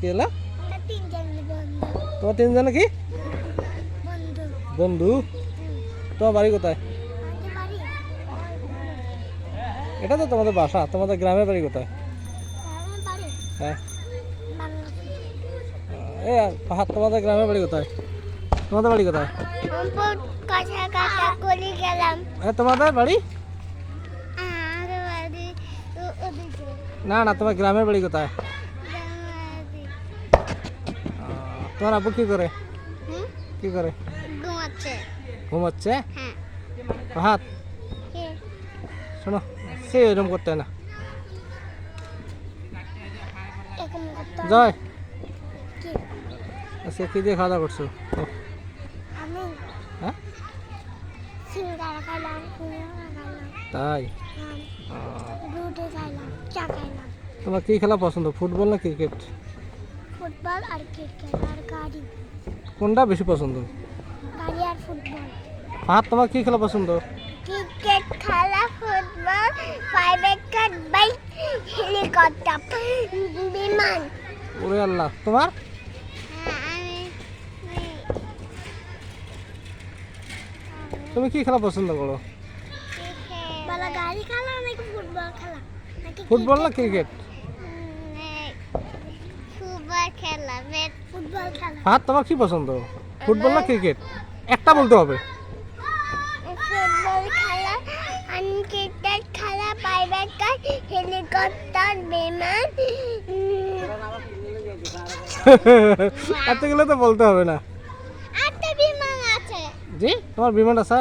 কি হলো? আমরা তিনজন বন্ধু। তোমার তিনজনে কি বন্ধু। বন্ধু? তোমার বাড়ি কোথায়? আমাদের বাড়ি এটা তো তোমাদের বাসা, তোমাদের গ্রামের বাড়ি কোথায়? আমার বাড়ি হ্যাঁ বাংলাদেশ। এই ফাহাদ, তোমাদের গ্রামের বাড়ি কোথায়? তোমাদের বাড়ি কোথায়? সম্পদ কাঁচা কাঁচা করে গেলাম। তোমাদের বাড়ি? আমাদের বাড়ি ওদিকে। না না, তোমার গ্রামের বাড়ি কোথায়? তোমার আব্বু কি করে? কি করে? ঘুমাচ্ছে। ঘুমাচ্ছে? হ্যাঁ। ফাহাদ কে? শোনো, সে এরকম করতে হয় না। এরকম করতে হবে। জয়, কি? আজকে কি দিয়ে খাওয়া দাওয়া করছো? আমি হ্যাঁ সিঙ্গারা খাইলাম, ফুলওয়া খাইলাম, তাই? রুটি খাইলাম, চা খাইলাম। তোমার কি খেলা পছন্দ, ফুটবল না ক্রিকেট? ফুটবল আর ক্রিকেট আর গাড়ি। কোনটা বেশি পছন্দ? গাড়ি আর ফুটবল। ফাহাদ, তোমার কি খেলা পছন্দ? ক্রিকেট খেলা, football, private car, bike, helicopter, বিমান। ওরে আল্লাহ, তোমার? তুমি কি খেলা পছন্দ করো? বলা গাড়ি খেলা নাকি ফুটবল খেলা নাকি ফুটবল না ক্রিকেট? ফুটবল খেলা। ফুটবল খেলা। ফাহাদ, তোমার কি পছন্দ, ফুটবল না ক্রিকেট? একটা বলতে হবে। ফুটবল খেলা, ক্রিকেট খেলা, প্রাইভেট কার, হেলিকপ্টার, বিমান। এতগুলো তো বলতে হবে না। একটা বিমান আছে। জি, তোমার বিমান আছে?